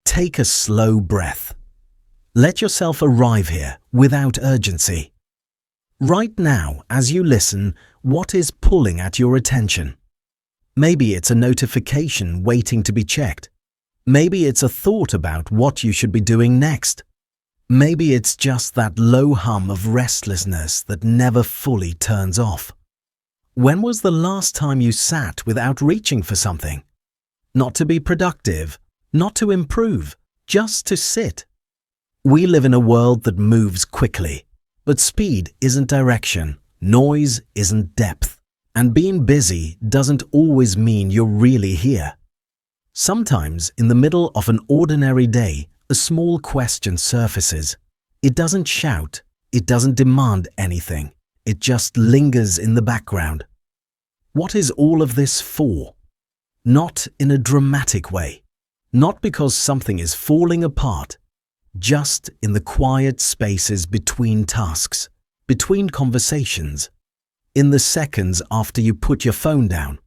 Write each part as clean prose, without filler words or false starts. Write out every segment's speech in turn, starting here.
take a slow breath. Let yourself arrive here without urgency. Right now, as you listen, what is pulling at your attention? Maybe it's a notification waiting to be checked. Maybe it's a thought about what you should be doing next. Maybe it's just that low hum of restlessness that never fully turns off. When was the last time you sat without reaching for something? Not to be productive, not to improve, just to sit. We live in a world that moves quickly, but speed isn't direction, noise isn't depth, and being busy doesn't always mean you're really here. Sometimes, in the middle of an ordinary day, a small question surfaces. It doesn't shout, it doesn't demand anything, it just lingers in the background. What is all of this for? Not in a dramatic way, not because something is falling apart, just in the quiet spaces between tasks, between conversations, in the seconds after you put your phone down.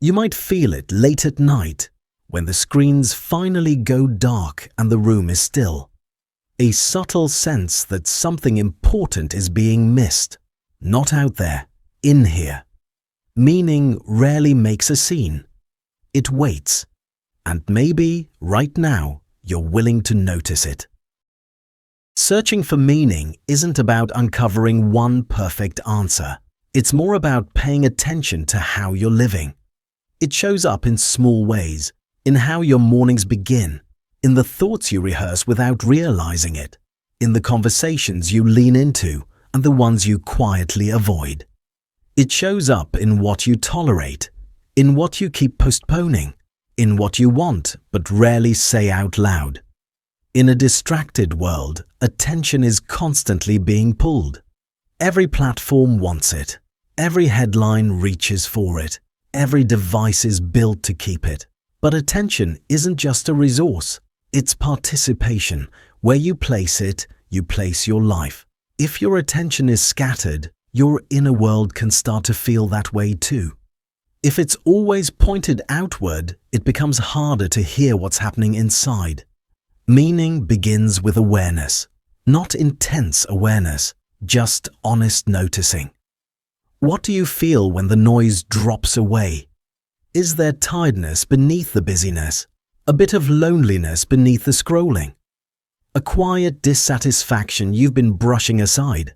You might feel it late at night, when the screens finally go dark and the room is still. A subtle sense that something important is being missed, not out there, in here. Meaning rarely makes a scene. It waits, and maybe, right now, you're willing to notice it. Searching for meaning isn't about uncovering one perfect answer. It's more about paying attention to how you're living. It shows up in small ways, in how your mornings begin, in the thoughts you rehearse without realizing it, in the conversations you lean into and the ones you quietly avoid. It shows up in what you tolerate, in what you keep postponing, in what you want but rarely say out loud. In a distracted world, attention is constantly being pulled. Every platform wants it. Every headline reaches for it. Every device is built to keep it. But attention isn't just a resource. It's participation. Where you place it, you place your life. If your attention is scattered, your inner world can start to feel that way too. If it's always pointed outward, it becomes harder to hear what's happening inside. Meaning begins with awareness, not intense awareness, just honest noticing. What do you feel when the noise drops away? Is there tiredness beneath the busyness? A bit of loneliness beneath the scrolling? A quiet dissatisfaction you've been brushing aside?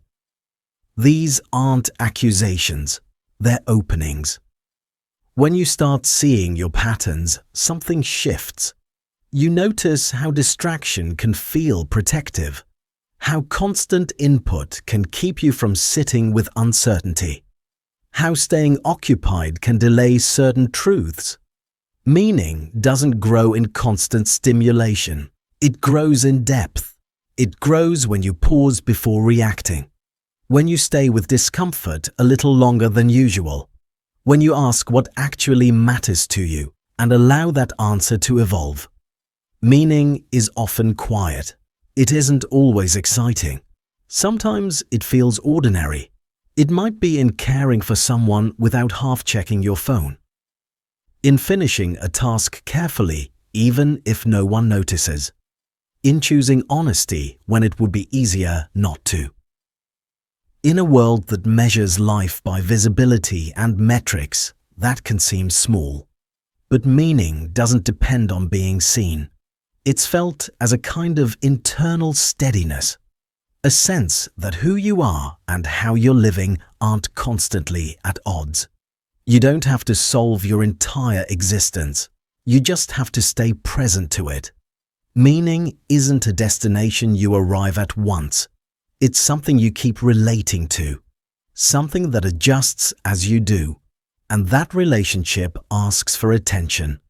These aren't accusations, they're openings. When you start seeing your patterns, something shifts. You notice how distraction can feel protective, how constant input can keep you from sitting with uncertainty, how staying occupied can delay certain truths. Meaning doesn't grow in constant stimulation. It grows in depth. It grows when you pause before reacting, when you stay with discomfort a little longer than usual, when you ask what actually matters to you and allow that answer to evolve. Meaning is often quiet. It isn't always exciting. Sometimes it feels ordinary. It might be in caring for someone without half checking your phone, in finishing a task carefully even if no one notices, in choosing honesty when it would be easier not to. In a world that measures life by visibility and metrics, that can seem small. But meaning doesn't depend on being seen. It's felt as a kind of internal steadiness, a sense that who you are and how you're living aren't constantly at odds. You don't have to solve your entire existence. You just have to stay present to it. Meaning isn't a destination you arrive at once. It's something you keep relating to, something that adjusts as you do, and that relationship asks for attention.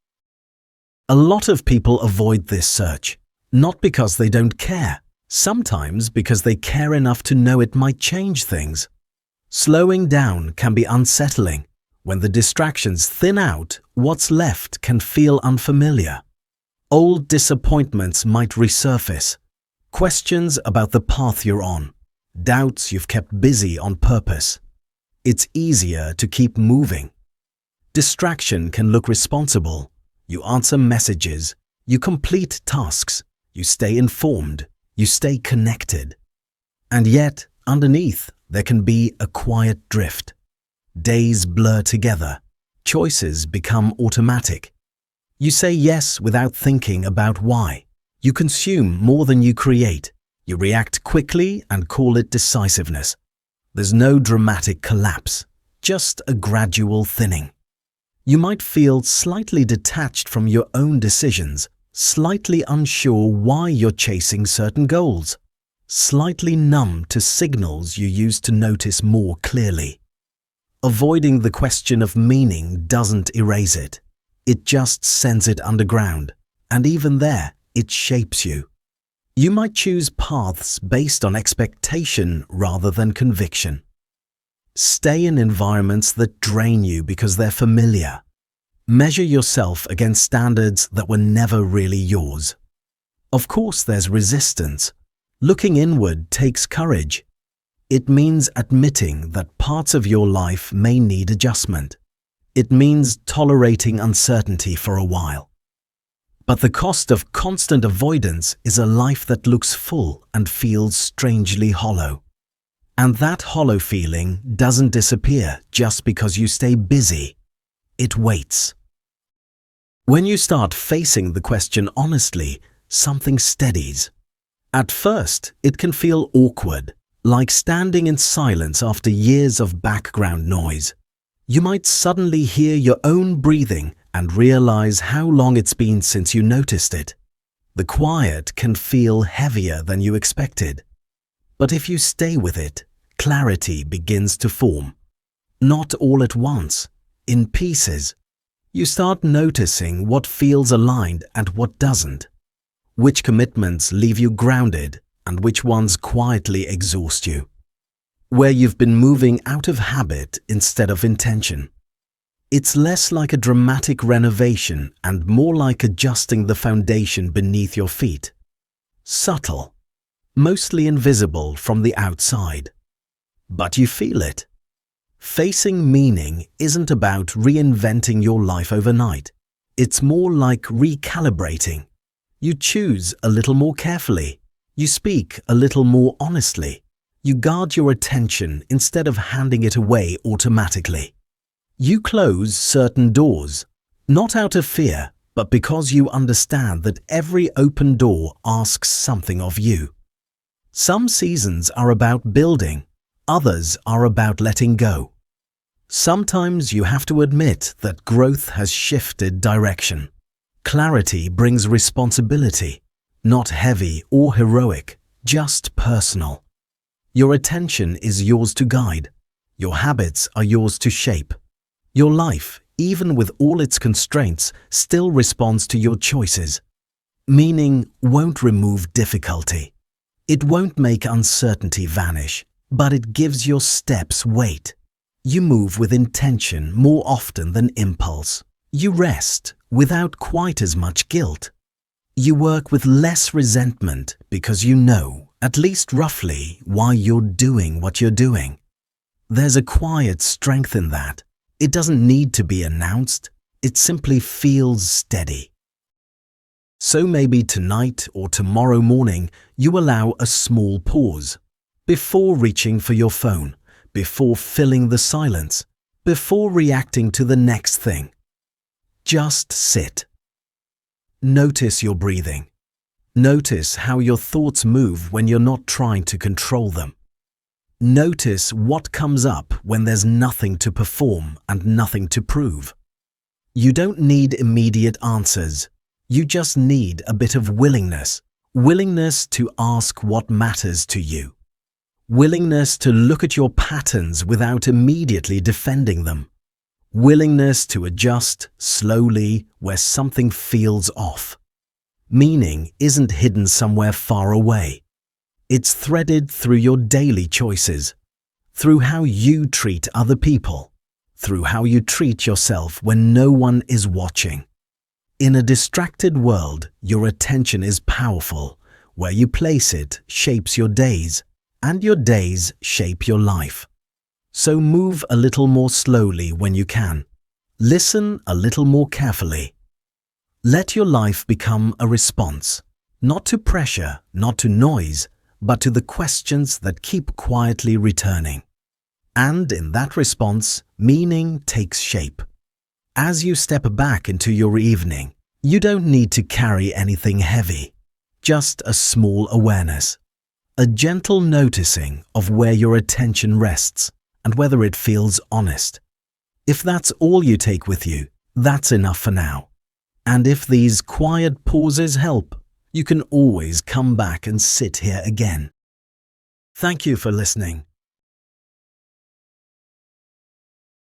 A lot of people avoid this search, not because they don't care, sometimes because they care enough to know it might change things. Slowing down can be unsettling. When the distractions thin out, what's left can feel unfamiliar. Old disappointments might resurface. Questions about the path you're on. Doubts you've kept busy on purpose. It's easier to keep moving. Distraction can look responsible. You answer messages. You complete tasks, you stay informed, you stay connected. And yet, underneath, there can be a quiet drift. Days blur together, choices become automatic. You say yes without thinking about why. You consume more than you create. You react quickly and call it decisiveness. There's no dramatic collapse, just a gradual thinning. You might feel slightly detached from your own decisions, slightly unsure why you're chasing certain goals, slightly numb to signals you used to notice more clearly. Avoiding the question of meaning doesn't erase it. It just sends it underground, and even there, it shapes you. You might choose paths based on expectation rather than conviction. Stay in environments that drain you because they're familiar. Measure yourself against standards that were never really yours. Of course, there's resistance. Looking inward takes courage. It means admitting that parts of your life may need adjustment. It means tolerating uncertainty for a while. But the cost of constant avoidance is a life that looks full and feels strangely hollow. And that hollow feeling doesn't disappear just because you stay busy. It waits. When you start facing the question honestly, something steadies. At first, it can feel awkward, like standing in silence after years of background noise. You might suddenly hear your own breathing and realize how long it's been since you noticed it. The quiet can feel heavier than you expected. But if you stay with it, clarity begins to form. Not all at once, in pieces. You start noticing what feels aligned and what doesn't. Which commitments leave you grounded and which ones quietly exhaust you. Where you've been moving out of habit instead of intention. It's less like a dramatic renovation and more like adjusting the foundation beneath your feet. Subtle, mostly invisible from the outside. But you feel it. Facing meaning isn't about reinventing your life overnight. It's more like recalibrating. You choose a little more carefully. You speak a little more honestly. You guard your attention instead of handing it away automatically. You close certain doors, not out of fear, but because you understand that every open door asks something of you. Some seasons are about building, others are about letting go. Sometimes you have to admit that growth has shifted direction. Clarity brings responsibility, not heavy or heroic, just personal. Your attention is yours to guide. Your habits are yours to shape. Your life, even with all its constraints, still responds to your choices. Meaning won't remove difficulty. It won't make uncertainty vanish, but it gives your steps weight. You move with intention more often than impulse. You rest without quite as much guilt. You work with less resentment because you know, at least roughly, why you're doing what you're doing. There's a quiet strength in that. It doesn't need to be announced. It simply feels steady. So maybe tonight or tomorrow morning, you allow a small pause. Before reaching for your phone, before filling the silence, before reacting to the next thing. Just sit. Notice your breathing. Notice how your thoughts move when you're not trying to control them. Notice what comes up when there's nothing to perform and nothing to prove. You don't need immediate answers. You just need a bit of willingness. Willingness to ask what matters to you. Willingness to look at your patterns without immediately defending them. Willingness to adjust slowly where something feels off. Meaning isn't hidden somewhere far away. It's threaded through your daily choices, through how you treat other people, through how you treat yourself when no one is watching. In a distracted world, your attention is powerful. Where you place it shapes your days, and your days shape your life. So move a little more slowly when you can. Listen a little more carefully. Let your life become a response, not to pressure, not to noise, but to the questions that keep quietly returning. And in that response, meaning takes shape. As you step back into your evening, you don't need to carry anything heavy, just a small awareness, a gentle noticing of where your attention rests and whether it feels honest. If that's all you take with you, that's enough for now. And if these quiet pauses help, you can always come back and sit here again. Thank you for listening.